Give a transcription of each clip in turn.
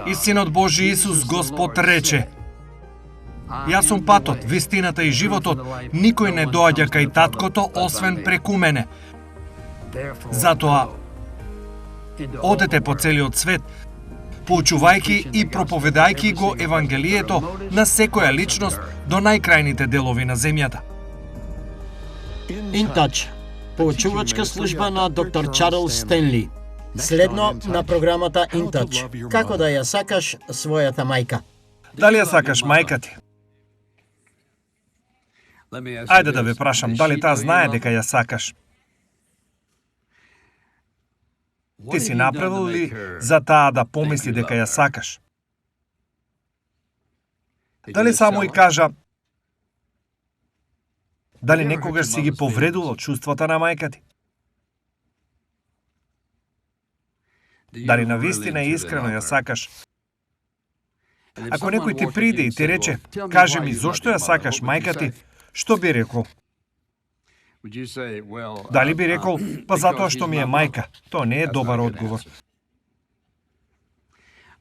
И Синот Божи Исус Господ рече: Јас сум патот, вистината и животот, никој не доаѓа кај Таткото освен преку мене. Затоа одете по целиот свет, поучувајќи и проповедајќи го Евангелието на секоја личност до најкрајните делови на земјата. InTouch, поучувачка служба на доктор Чарлс Стенли. Следно на програмата InTouch. Како да ја сакаш својата мајка? Дали ја сакаш мајка ти? Ајде да ве прашам, дали таа знае дека ја сакаш? Ти си направил ли за таа да помисли дека ја сакаш? Дали само и кажа, дали некогаш си ги повредувал чувствата на мајка ти? Дали навистина и искрено ја сакаш? Ако некој ти приде и ти рече, кажи ми зошто ја сакаш мајка ти, што би рекол? Дали би рекол, па затоа што ми е мајка? Тоа не е добар одговор.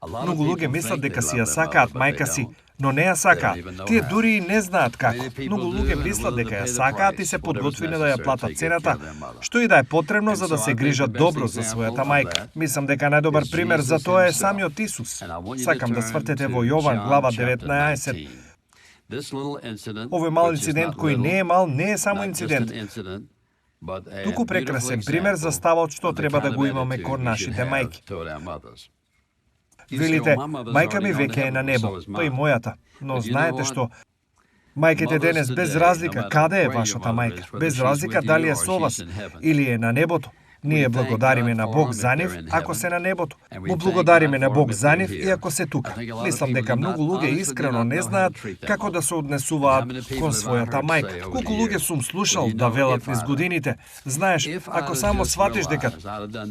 Многу луѓе мислат дека си ја сакаат мајка си, но не ја сакаат. Тие дури и не знаат како. Многу луѓе мислат дека ја сакаат и се подготвени да ја платат цената, што и да е потребно за да се грижат добро за својата мајка. Мислам дека најдобар пример за тоа е самиот Исус. Сакам да свртете во Јован глава 19. Овој мал инцидент кој не е мал, не е само инцидент, туку прекрасен пример за ставот што треба да го имаме кон нашите мајки. Велите, мајка ми веќе е на небо, па и мојата, но знаете што? Мајките денес без разлика каде е вашата мајка, без разлика дали е со вас или е на небото. Ние благодариме на Бог за нив, ако се на небото. Му благодариме на Бог за нив и ако се тука. Мислам дека многу луѓе искрено не знаат како да се однесуваат кон својата мајка. Колку луѓе сум слушал да велат низ годините, знаеш, ако само сватиш дека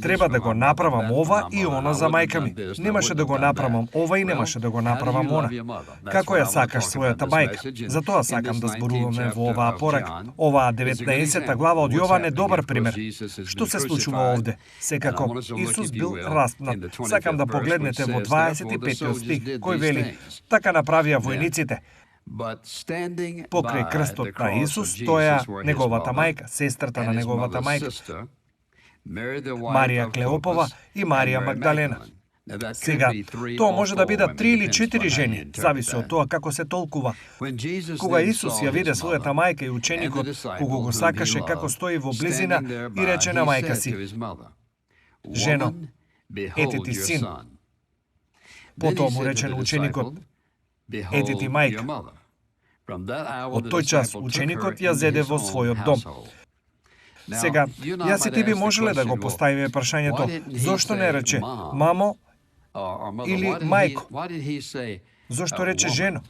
треба да го направам ова и она за мајка ми, немаше да го направам ова и немаше да го направам она. Како ја сакаш својата мајка? Затоа сакам да зборуваме во оваа порака. Оваа 19 глава од Јован е добар пример. Што се случува овде? Секако, Исус бил распнат. Сакам да погледнете во 25 стих, кој вели, така направија војниците. Покрај крстот на Исус стоја неговата мајка, сестрата на неговата мајка, Марија Клеопова и Марија Магдалена. Сега, тоа може да бидат 3 или 4 жени, зависи од тоа како се толкува. Кога Исус ја виде својата мајка и ученикот, кога го сакаше како стои во близина и рече на мајка си, жено, ете ти син. Потоа му рече на ученикот, ете ти мајка. Од тој час ученикот ја зеде во својот дом. Сега, јас и ти би можеле да го поставиме прашањето, зошто не рече мамо или мајко? Зошто рече жено?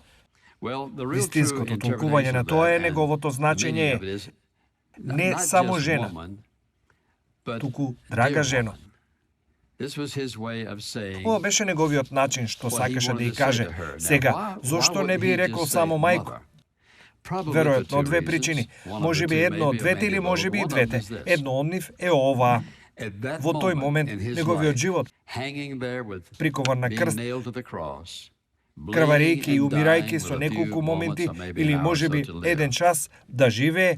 Вистинското толкување на тоа е неговото значење е не само жена, туку драга жено. Ова беше неговиот начин што сакаше да ја каже. Сега, зошто не би рекол само мајко? Веројатно од две причини. Може би едно од двете или може би и двете. Едно од нив е оваа. Во тој момент неговиот живот, прикован на крст, крварејќи и умирајќи со неколку моменти или може би еден час да живее,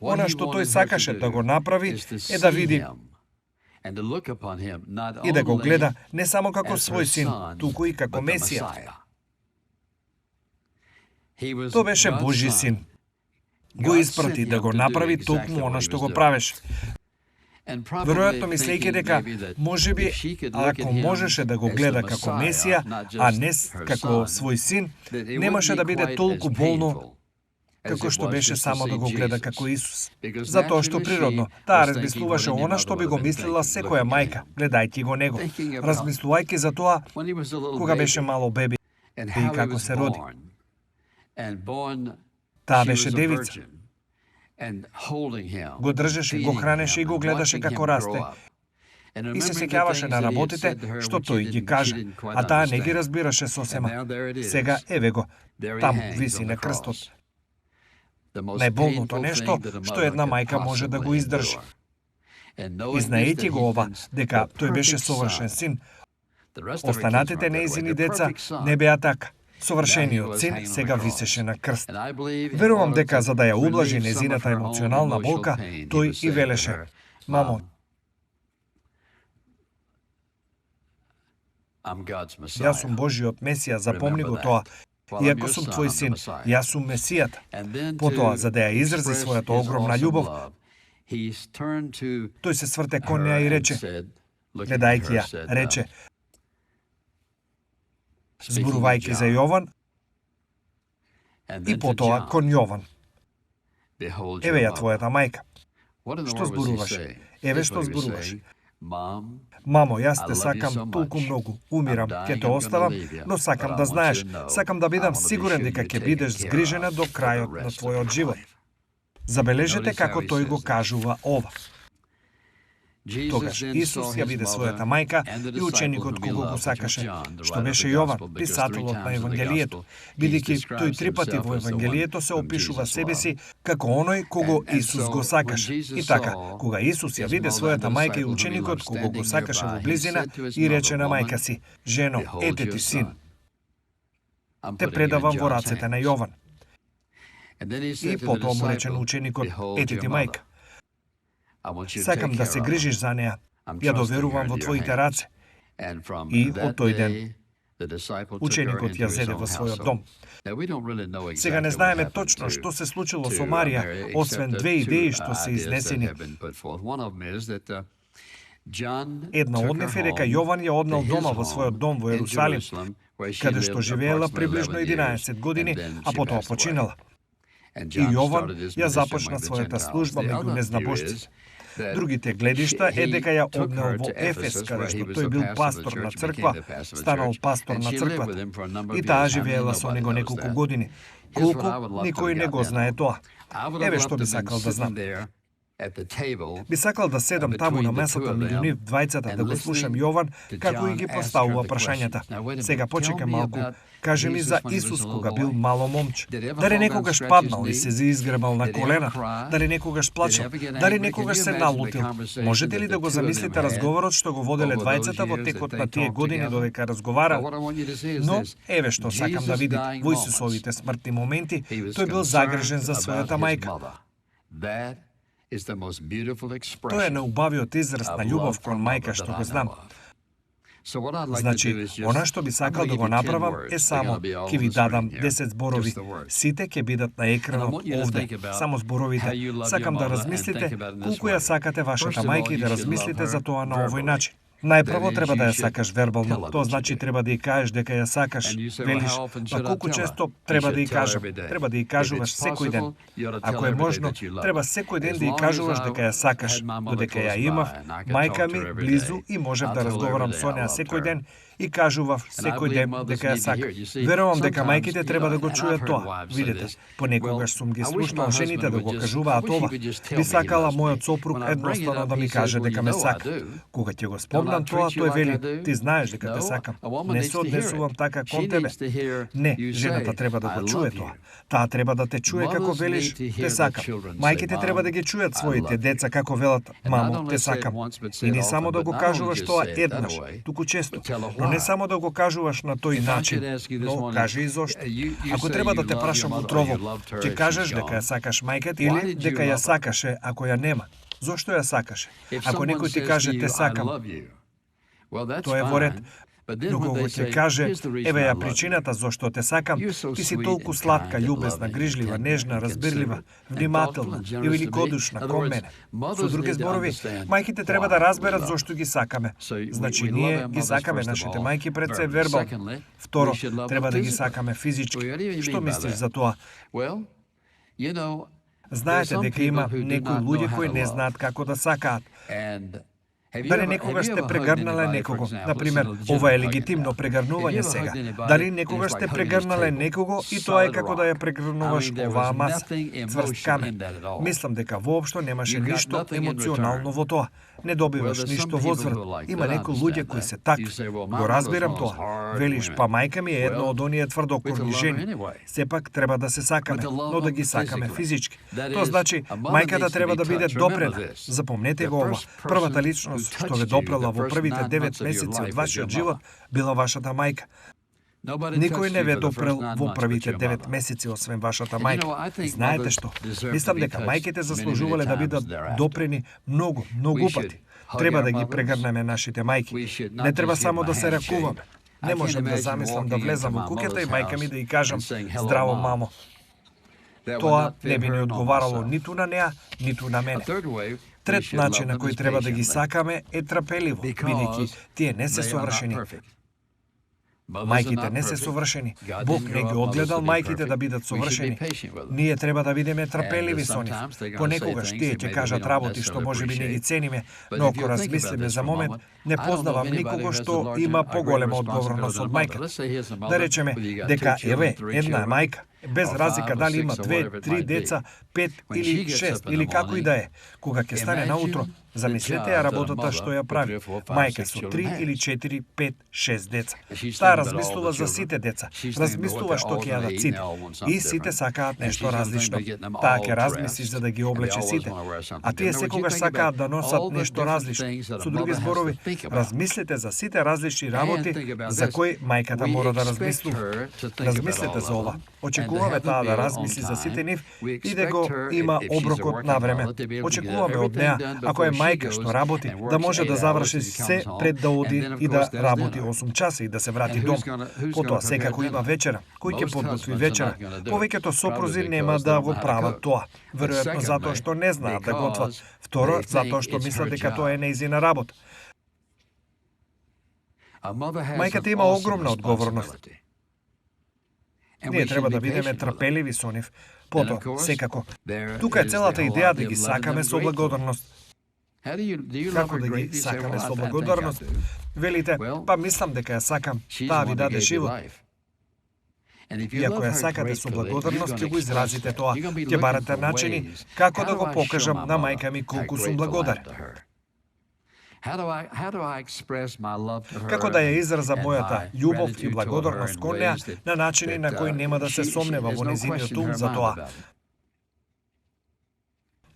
она што тој сакаше да го направи е да види и да го гледа не само како свој син, туку и како Месија. Тоа беше Божи син. Го испрати да го направи токму она што го правеше. Веројатно мислејќи дека можеби ако можеше да го гледа како Месија, а не како свој син, немаше да биде толку болно како што беше само да го гледа како Исус. Затоа што природно таа размислуваше она што би го мислила секоја мајка, гледајќи го него, размислувајќи за тоа кога беше мало беби и како се роди. Таа беше девица. Го држеше, го хранеше и го гледаше како расте. И се сеќаваше на работите што тој ги каже, а таа не ги разбираше сосема. Сега еве го, таму виси на крстот. Најболното нешто што една мајка може да го издржи. И знаејќи го ова, дека тој беше совршен син, Останатите нејзини деца не беа така. Совршениот син сега висеше на крст. Верувам дека за да ја ублажи незината емоционална болка, тој и велеше: "Мамо, јас сум Божиот Месија, запомни го тоа. Иако сум твој син, јас сум Месијата." Потоа, за да ја изрази својата огромна љубов, тој се сврте кон неа и рече, гледајќи ја, рече, зборувајќи за Јован, и потоа кон Јован: "Еве ја твојата мајка." Што зборуваш? Еве што зборуваш. "Мамо, јас те сакам толку многу, умирам, ќе те оставам, но сакам да знаеш, сакам да бидам сигурен дека ќе бидеш згрижена до крајот на твојот живот." Забележете како тој го кажува ова. Тогаш Исус ја биде својата мајка и ученикот кого го сакаше, што беше Јован, писателот на Евангелието, бидејќи тој 3 пати во Евангелието се опишува себе си како оној кого Исус го сакаше. И така, кога Исус ја виде својата мајка и ученикот кого го сакаше во близина, и рече на мајка си: "Жено, ете ти син. Те предавам во рацете на Јован." И потоа му рече на ученикот: "Ете ти мајка. Сакам да се грижиш за неа. Ја доверувам во твоите раце." И од тој ден ученикот ја зеде во својот дом. Сега не знаеме точно што се случило со Марија, освен 2 идеи што се изнесени. Една од нив е дека Јован ја однел дома во својот дом во Ерусалим, каде што живеела приближно 11 години, а потоа починала. И Јован ја започна својата служба меѓу незнабожците. Другите гледишта е дека ја однел во Ефес, каде што тој бил пастор на црква, станал пастор на црквата, и таа живеела со него неколку години. Колку, никој не го знае тоа. Еве што би сакал да знам. Би сакал да седам таму на месото меѓу нив двајцата, да го слушам Јован како и ги поставува прашањата. Сега почекај малку. Кажи ми за Исус кога бил мало момче. Дали некогаш паднал и се заизгребал на колена? Дали некогаш плачел? Дали некогаш се налутил? Можете ли да го замислите разговорот што го воделе двајцата во текот на тие години додека разговарал? Но, еве што сакам да видите. Во Исусовите смртни моменти, тој бил загрижен за својата мајка. Тоа е наубавиот израз на љубов кон мајка што го знам. Значи, она што би сакал да го направам е само, ќе ви дадам 10 зборови. Сите ќе бидат на екранот овде, само зборовите. Сакам да размислите колку ја сакате вашата мајка и да размислите за тоа на овој начин. Најпрво треба да ја сакаш вербално. Тоа значи треба да ја кажеш дека ја сакаш. Велиш, па колку често треба да ја кажам? Треба да ја кажуваш секој ден. Ако е можно, треба секој ден да ја кажуваш дека ја сакаш. Додека ја имав мајка ми близу и можев да разговарам со неа секој ден и кажував секој ден дека ја сакам. Верувам дека мајките треба да го чујат тоа. Видете, понекогаш сум ги слушнал жените да го кажуваат ова. Би сакала мојот сопруг едноставно да ми каже дека ме сака. Кога ќе го спомнам тоа, тој вели: "Ти знаеш дека те сакам. Не се однесувам така кон тебе." Не, жената треба да го чуе тоа. Таа треба да те чуе како велиш: "Те сакам." Мајките треба да ги чујат своите деца како велат: "Мамо, те сакам." И не само да го кажуваш тоа еднаш, туку често. Но не само да го кажуваш на тој начин, но кажи и зошто. Ако треба да те прашам утрово, ќе кажеш дека ја сакаш мајката или дека ја сакаше ако ја нема? Зошто ја сакаше? Ако некој ти каже те сакам, тоа е во ред. Но кога ќе каже, еве ја причината зошто те сакам, ти си толку сладка, љубезна, грижлива, нежна, разбирлива, внимателна и великодушна кон мене. Со други зборови, мајките треба да разберат зошто ги сакаме. Значи, ние ги сакаме нашите мајки пред се вербално. Второ, треба да ги сакаме физички. Што мислиш за тоа? Знаете дека има некои луѓе кои не знаат како да сакаат. Дали некогаш сте прегрнале некого? Например, ова е легитимно прегрнување сега. Дали некогаш сте прегрнале некого и тоа е како да ја прегрнуваш оваа маса, цврст камен? Мислам дека воопшто немаше ништо емоционално во тоа. не добиваш ништо возврат. Има некои луѓе кои се такви. Го разбирам тоа. Велиш, па мајка ми е едно од оние тврдокорни жени. Сепак треба да се сакаме, но да ги сакаме физички. Тоа значи, мајката треба да биде допрена. Запомнете го ова. Првата личност што ве допрела во првите 9 месеци од вашиот живот била вашата мајка. Никој не ве допрел во првите 9 месеци освен вашата мајка. Знаете што? Мислам дека мајките заслужувале да бидат допрени многу пати. Треба да ги прегрнеме нашите мајки. Не треба само да се ракуваме. Не можам да замислам да влезам во куќата и мајка ми да ја кажам здраво, мамо. Тоа не би ни одговарало ниту на неа, ниту на мене. Трет начин на кој треба да ги сакаме е трпеливо, бидејќи тие не се совршени. Мајките не се совршени. Бог не ги одгледал мајките да бидат совршени. Ние треба да бидеме трпеливи со нив. Понекогаш тие ќе кажат работи што можеби не ги цениме, но ако размислиме за момент, не познавам никого што има поголема одговорност од мајка. Да речеме дека еве една мајка, без разлика дали има 2, 3 деца, 5 или 6 или како и да е, кога ќе стане наутро, замислете ја работата што ја прави. Мајка со 3 или 4, 5, 6 деца. Таа размислува за сите деца, размислува што ќе јадат сите. И сите сакаат нешто различно. Таа ќе размисли за да ги облече сите. А тие секогаш сакаат да носат нешто различно. Со други зборови, размислете за сите различни работи за кои мајката мора да размислува. Размислете за ова. Очекуваме таа да размисли за сите нив и да го има оброкот на време. Очекуваме од неа, ако е мајка што работи, да може да заврши се пред да оди и да работи 8 часа и да се врати дом. Потоа секако има вечера. Кој ќе подготви вечера? Повеќето сопрузи нема да го прават тоа. Веројатно затоа што не знаат да готват. Второ, затоа што мислат дека тоа е нејзина работа. Мајката има огромна одговорност. Ние треба да бидеме трпеливи со нив. Потоа, секако. Тука е целата идеја да ги сакаме со благодарност. Како да ги сакаме со благодарност? Велите, па мислам дека ја сакам, таа ви даде живот. И ако ја сакате со благодарност, ќе го изразите тоа. Ќе барате начини како да го покажам на мајка ми колку сум благодарен. Како да ја изразам мојата љубов и благодарност кон неа на начини на кои нема да се сомнева во нејзиниот ум за тоа.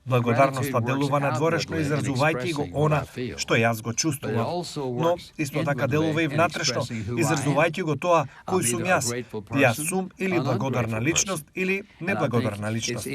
Благодарноста делува надворешно изразувајќи го она што јас го чувствувам, но исто така делува и внатрешно, изразувајќи го тоа кој сум јас. Јас сум или благодарна личност или неблагодарна личност.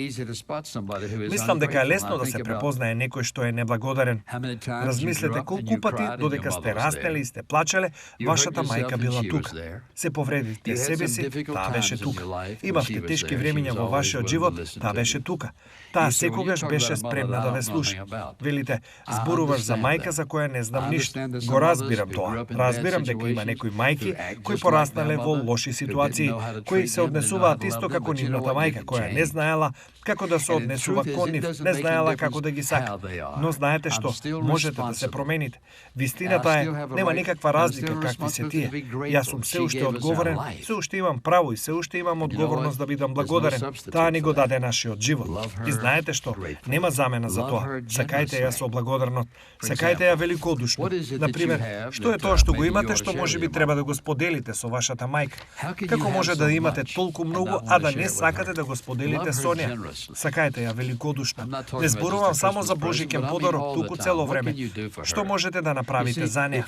Мислам дека е лесно да се препознае некој што е неблагодарен. Размислете колку пати додека сте растели и сте плачеле, вашата мајка била тука. Се повредите себе си, таа беше тука. Имавте тешки времиња во вашиот живот, таа беше тука. Таа секогаш беше спремна да ве слуша. Велите, зборуваш за мајка за која не знам ништо. Го разбирам тоа. Разбирам дека има некои мајки кои пораснале во лоши ситуации, кои се однесуваат исто како нивната мајка, која не знаела како да се однесува кон нив, не знаела како да ги сака. Но знаете што, можете да се промените. Вистината е, нема никаква разлика какви се тие. Јас сум се уште одговорен, се уште имам право и се уште имам одговорност да бидам благодарен. Таа ни го даде нашиот живот. И знаете што, нема замена за тоа. Сакајте ја со благодарност. Сакајте ја великодушно. Например, што е тоа што го имате што можеби треба да го споделите со вашата мајка? Како може да имате толку многу, а да не сакате да го споделите со неа? Сакајте ја великодушно. Не зборувам само за божиќен подарок туку цело време. Што можете да направите за неа?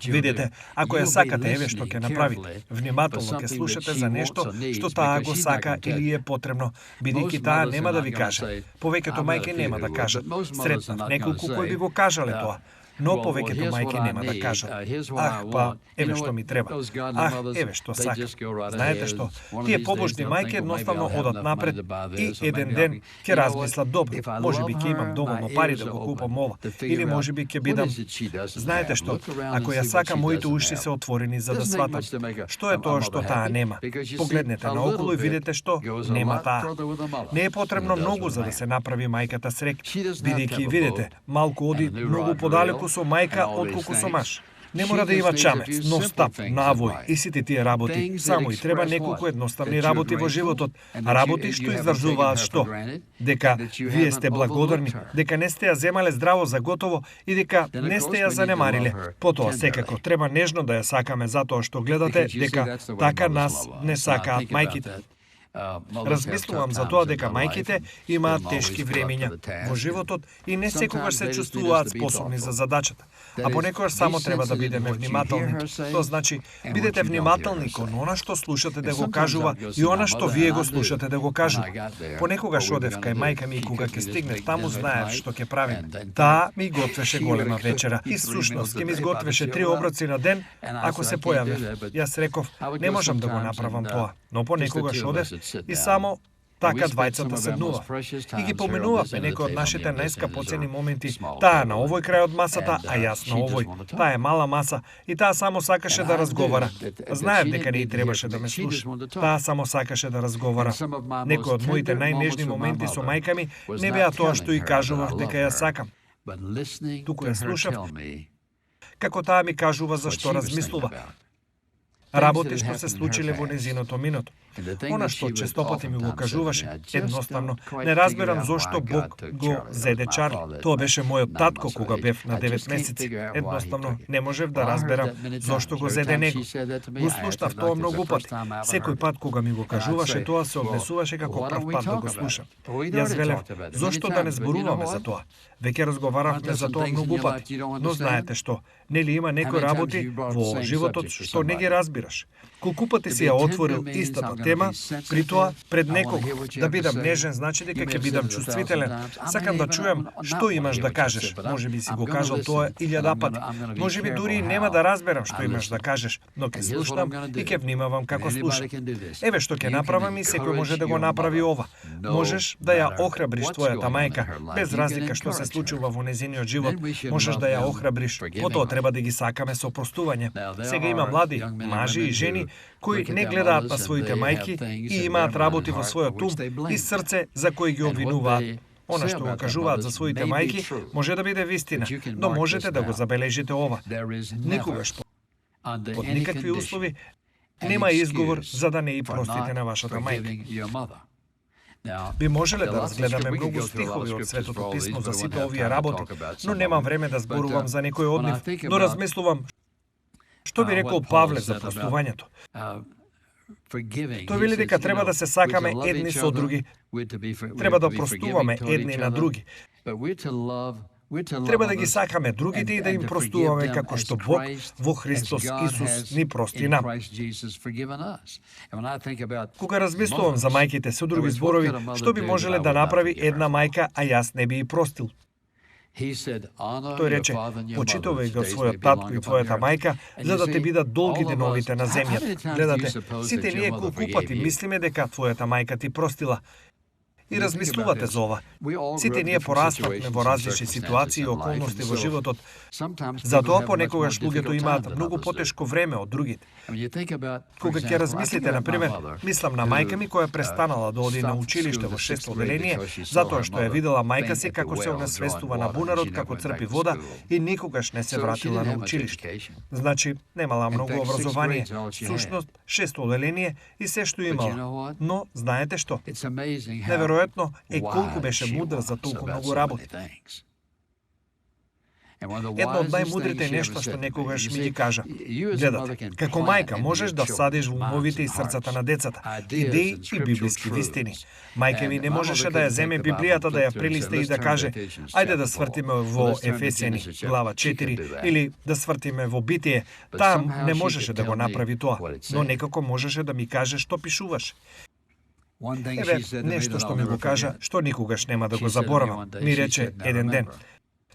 Видете, ако ја сакате, еве што ќе направите. Внимателно ќе слушате за нешто што таа го сака или е потребно, бидејќи таа нема да ви каже. Повеќето мајки нема да кажат. Сретнав неколку кои би го кажале тоа. Но повеќето мајки нема да кажат. Па, еве што ми треба. Еве што сакам. Знаете што? Тие побожни мајки едноставно одат напред и еден ден ќе размислат добро. Можеби ќе имам доволно пари да го купам ова. Или можеби ќе бидам... Знаете што? Ако ја сакам, моите уши се отворени за да сватам. Што е тоа што таа нема? Погледнете наоколу и видите што нема таа. Не е потребно многу за да се направи мајката срек. Бидејќи видите, малку оди многу подалеку со мајка отколку со маж. Не мора да има чамец, ностап, навој и сите тие работи. Само и треба неколку едноставни работи во животот. Работи што изразуваат што? Дека вие сте благодарни, дека не сте ја земале здраво за готово и дека не сте ја занемариле. Потоа секако треба нежно да ја сакаме затоа што гледате дека така нас не сакаат мајките. Размислувам за тоа дека мајките имаат тешки времиња во животот и не секогаш се чувствуваат способни за задачата. А понекогаш само треба да бидеме внимателни. Тоа значи, бидете внимателни кон она што слушате да го кажува и она што вие го слушате да го кажува. Понекогаш одев кај мајка ми и кога ќе стигнев таму знаев што ќе правим. Таа ми готвеше голема вечера и всушност ќе ми изготвеше 3 оброци на ден ако се појавев. Јас реков, не можам да го направам тоа, но понекогаш одев и само така двајцата седнував. И ги поменувавме некои од нашите најскапоцени моменти. Таа на овој крај од масата, а јас на овој. Таа е мала маса и таа само сакаше да разговара. Знаев дека не и требаше да ме слуша. Таа само сакаше да разговара. Некои од моите најнежни моменти со мајка ми не беа тоа што и кажував дека ја сакам. Туку ја слушав како таа ми кажува за што размислува. Работи што се случиле во незиното минато. Она што честопати ми го кажуваше, едноставно не разберам зошто Бог го зеде Чарли. Тоа беше мојот татко кога бев на 9 месеци. Едноставно не можев да разберам зошто го зеде него. Го слушнав тоа многу пати. Секој пат кога ми го кажуваше тоа се однесуваше како прв пат да го слушам. Јас велев, зошто да не зборуваме за тоа? Веќе разговаравме за тоа многу пати. Но знаете што, нели има некои работи во животот што не ги разбираш. Колку пати си ја отворил истата тема, при тоа пред некого. Да бидам нежен значи дека ќе бидам чувствителен. Сакам да чуем што имаш да кажеш. Може би си го кажал тоа 1000 пати. Може би дури нема да разберам што имаш да кажеш, но ќе слушнам и ќе внимавам како слушам. Еве што ќе направам и секој може да го направи ова. Можеш да ја охрабриш твојата мајка, без разлика што се случува во незиниот живот. Можеш да ја охрабриш. Потоа треба да ги сакаме со простување. Сега има млади мажи и жени кои не гледаат на своите мајки и имаат работи во својот ум и срце за кои ги обвинуваат. Она што го кажуваат за своите мајки може да биде вистина, но можете да го забележите ова. Никогаш под никакви услови нема изговор за да не и простите на вашата мајка. Би можеле да разгледаме многу стихови од Светото писмо за сите овие работи, но немам време да зборувам за некој од нив, но размислувам што би рекол Павле за простувањето. Тој вели дека треба да се сакаме едни со други, треба да простуваме едни на други. Треба да ги сакаме другите и да им простуваме како што Бог во Христос Исус ни прости нам. Кога размислувам за мајките со други зборови, што би можеле да направи една мајка, а јас не би и простил? Тој рече, почитувај го својот татко и твојата мајка, за да те бидат долги деновите на земјата. Гледате, сите ние колку пати мислиме дека твојата мајка ти простила. И размислувате за ова. Сите ние пораствавме во различни ситуации и околности во животот. Затоа понекогаш луѓето имаат многу потешко време од другите. Кога ќе размислите, например, мислам на мајка ми која престанала да оди на училиште во 6 оделение, затоа што ја видела мајка си како се онесвестува на бунарот, како црпи вода и никогаш не се вратила на училиште. Значи, немала многу образование, всушност 6 оделение и се што имала. Но, знаете што? Неверојатно е колку беше мудра за толку многу работи. Едно од најмудрите нешта што некогаш ми ги кажа. Гледате, како мајка можеш да всадиш во умовите и срцата на децата идеи и библиски вистини. Мајка ми не можеше да ја земе Библијата, да ја прелисте и да каже ајде да свртиме во Ефесјани, глава 4, или да свртиме во Битие. Там не можеше да го направи тоа, но некако можеше да ми каже што пишуваш. Еве, нешто што ми го кажа, што никогаш нема да го заборавам. Ми рече еден ден.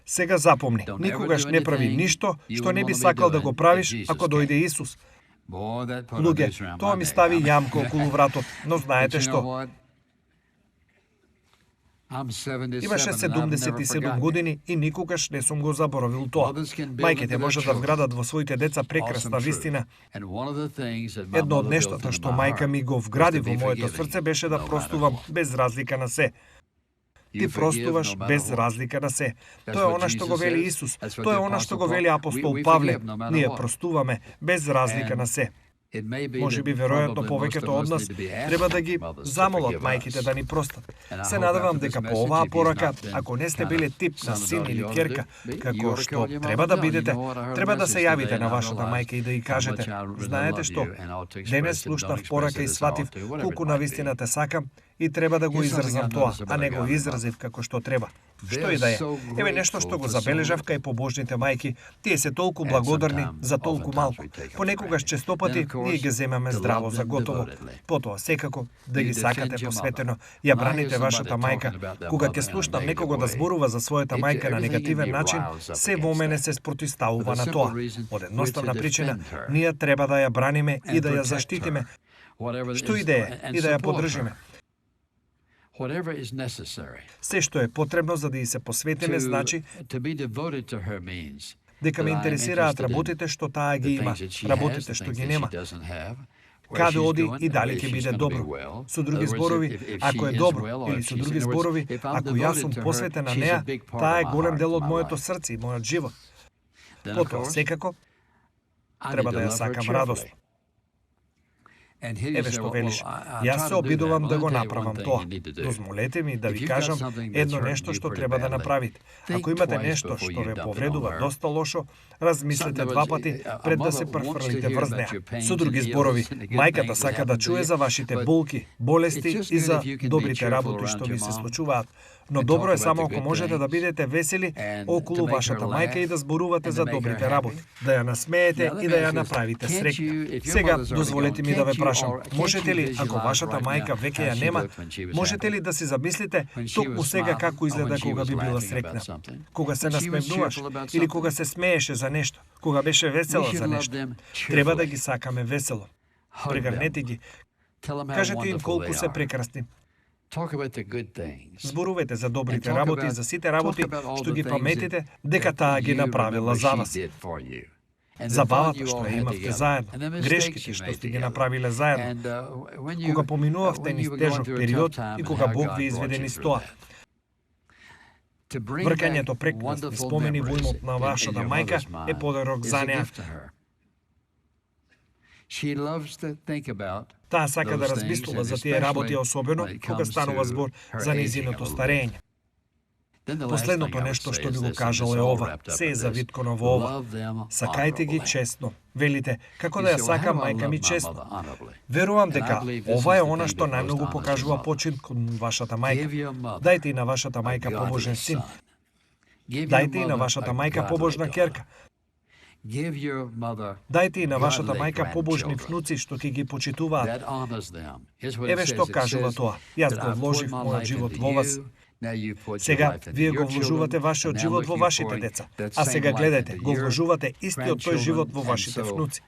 Сега запомни, никогаш не прави ништо што не би сакал да го правиш ако дојде Исус. Луѓе, тоа ми стави јамка околу вратот, но знаете што? Имаше 77 години и никогаш не сум го заборавил тоа. Мајките можат да вградат во своите деца прекрасна вистина. Едно од нештата што мајка ми го вгради во моето срце беше да простувам без разлика на се. Ти простуваш без разлика на се. Тоа е она што го вели Исус. Тоа е она што го вели апостол Павле. Ние простуваме без разлика на се. Може би, веројатно, повеќето од нас треба да ги замолат мајките да ни простат. Се надевам дека по оваа порака, ако не сте биле тип на син или ќерка, како што треба да бидете, треба да се јавите на вашата мајка и да ја кажете: знаете што, денес слушнав порака и сватив колку навистина те сакам и треба да го изразам тоа, а не го изразив како што треба. Што и да е. Еве нешто што го забележав кај побожните мајки, тие се толку благодарни за толку малку. Понекогаш честопати ние ги земаме здраво за готово. Потоа секако да ги сакате посветено, ја браните вашата мајка. Кога ќе слушнам некого да зборува за својата мајка на негативен начин, се во мене се спротивставува на тоа. Од едноставна причина, ние треба да ја браниме и да ја заштитиме. Што и да е, и да ја поддржиме. Се што е потребно за да ја се посветиме, значи дека ме интересираат работите што таа ги има, работите што ги нема. Каде оди и дали ќе биде добро. Со други зборови, ако е добро, или со други зборови, ако јас сум посветен на неа, таа е голем дел од моето срце и мојот живот. Потоа, секако, треба да ја сакам радосно. Еве што велиш, јас се обидувам да го направам тоа. Дозволете ми да ви кажам едно нешто што треба да направите. Ако имате нешто што ве повредува доста лошо, размислете два пати пред да се префрлите врз неа. Со други зборови, мајката сака да чуе за вашите болки, болести и за добрите работи што ви се случуваат. Но добро е само ако можете да бидете весели околу вашата мајка и да зборувате за добрите работи, да ја насмеете и да ја направите среќна. Сега, дозволете ми да ве прашам, можете ли, ако вашата мајка веќе ја нема, можете ли да си замислите токму сега како изгледа кога би била среќна? Кога се насмевнуваш или кога се смееше за нешто, кога беше весела за нешто? Треба да ги сакаме весело. Прегрнете ги. Кажете им колку се прекрасни. Зборувате за добрите работи и за сите работи што ги паметите дека таа ги направила за вас. Забавата што ја имавте заедно, грешките што сте ги направиле заедно, кога поминувавте низ тежок период и кога Бог ви изведе низ тоа. Вркањето прекрасни спомени во имот на вашата мајка е подарок за неа. Таа сака да размислува за тие работи, особено кога станува збор за нејзиното старење. Последното нешто што би го кажал е ова. Се е завиткано во ова. Сакајте ги честно. Велите, како да ја сакам мајка ми честно. Верувам дека ова е она што најмногу покажува почин кон вашата мајка. Дајте и на вашата мајка побожен син. Дајте и на вашата мајка побожна ќерка. Дајте и на вашата мајка побожни внуци што ќе ги почитуваат. Еве што кажува тоа. Јас го вложив мојот живот во вас. Сега, вие го вложувате вашиот живот во вашите деца. А сега гледајте, го вложувате истиот тој живот во вашите внуци.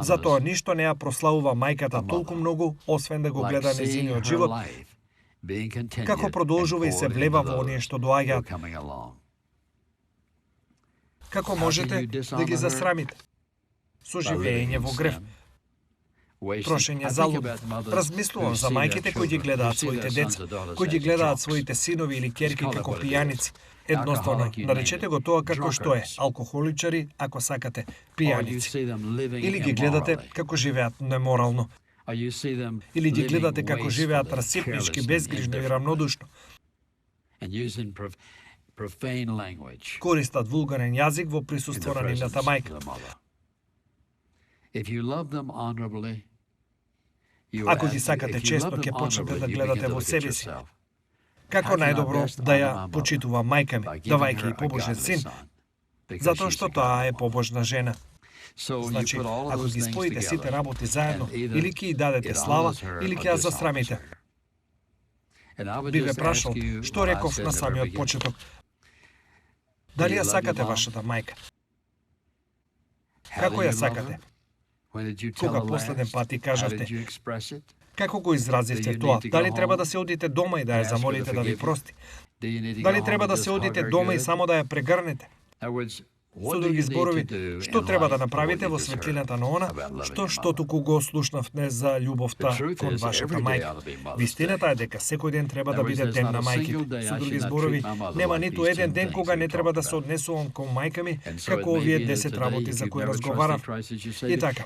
Затоа ништо не ја прославува мајката толку многу, освен да го гледа нејзиниот живот, како продолжува и се влева во оние што доаѓаат. Како можете да ги засрамите? Со живење во грев, трошење залуд. Размислувам за мајките кои ги гледаат своите деца, кои ги гледаат своите синови или ќерки како пијаници. Едноставно, наречете го тоа како што е, алкохоличари, ако сакате, пијаници. Или ги гледате како живеат неморално. Или ги гледате како живеат расипнички, безгрижно и рамнодушно. Користат вулгарен јазик во присуство на нивната мајка. Ако ги сакате често, ќе почнете да гледате во себе си. Како најдобро да ја почитува мајка ми, давајќи и побожен син, затоа што таа е побожна жена. Значи, ако ги споите сите работи заедно, или ќе ја дадете слава, или ќе ја засрамите. Би ве прашал, што реков на самиот почеток? Дали ја сакате вашата мајка? Како ја сакате? Кога последен пат ти кажавте? Како го изразивте тоа? Дали треба да се одите дома и да ја замолите да ви прости? Дали треба да се одите дома и само да ја прегрнете? Со други зборови, што треба да направите во светлината на она, што туку го слушнавте за љубовта кон вашата мајка. Вистината е дека секој ден треба да биде ден на мајките. Со други зборови, нема ниту еден ден кога не треба да се однесувам кон мајка ми, како овие 10 работи за кои разговарав. И така,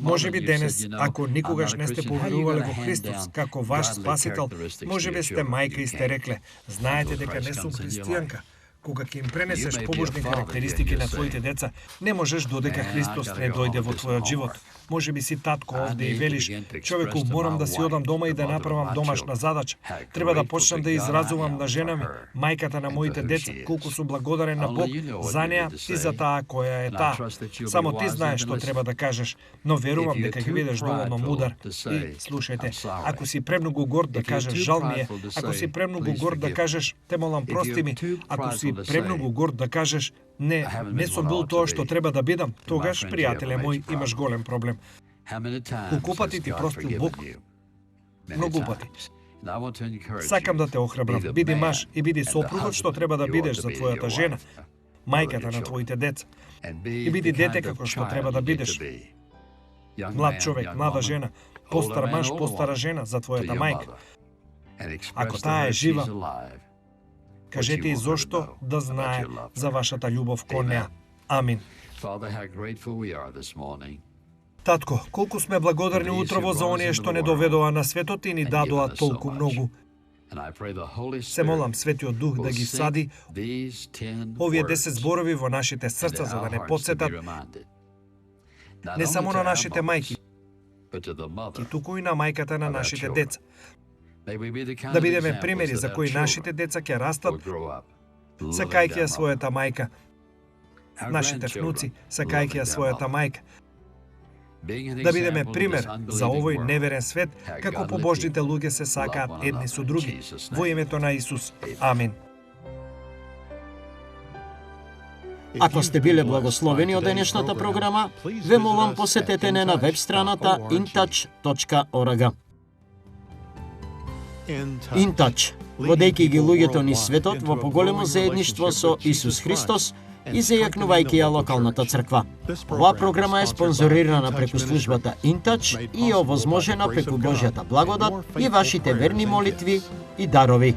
можеби денес, ако никогаш не сте поверувале во Христос како ваш спасител, можеби сте мајка и сте рекле, знаете дека не сум христијанка. Кога ќе им пренесеш побожни карактеристики на твоите деца, не можеш додека Христос не дојде во твојот живот. Може би си татко овде и велиш, човеку, морам да си одам дома и да направам домашна задача. Треба да почнам да изразувам на жена ми, мајката на моите деца, колку сум благодарен на Бог за неа и за таа која е таа. Само ти знаеш што треба да кажеш, но верувам дека ќе бидеш доволно мудар. И слушајте, ако си премногу горд да кажеш жал ми е, ако си премногу горд да кажеш те молам прости ми, ако си премногу горд да кажеш не сум бил тоа што треба да бидам, тогаш, пријателе мој, имаш голем проблем. Колку пати ти простил Бог? Многу пати. Сакам да те охрабрам, биди маж и биди сопругот што треба да бидеш за твојата жена, мајката на твоите деца. И биди дете како што треба да бидеш. Млад човек, млада жена, постар маж, постара жена за твојата мајка. Ако таа е жива, кажете и зошто да знае за вашата љубов кон неа. Амин. Татко, колку сме благодарни утрово за оние што не доведоа на светот и ни дадоа толку многу. Се молам Светиот Дух да ги сади овие 10 зборови во нашите срца за да не потсетат не само на нашите мајки, и туку и на мајката на нашите деца. Да бидеме примери за кои нашите деца ќе растат, сакајќи ја својата мајка. Нашите внуци сакајќи ја својата мајка. Да бидеме пример за овој неверен свет, како побожните луѓе се сакаат едни со други. Во името на Исус. Амин. Ако сте биле благословени од денешната програма, ве молам посетете не на веб страната intouch.org. InTouch, водејќи ги луѓето низ светот во поголемо заедништво со Исус Христос и зајакнувајќи ја локалната црква. Оваа програма е спонзорирана преку службата InTouch и е овозможена преку Божјата благодат и вашите верни молитви и дарови.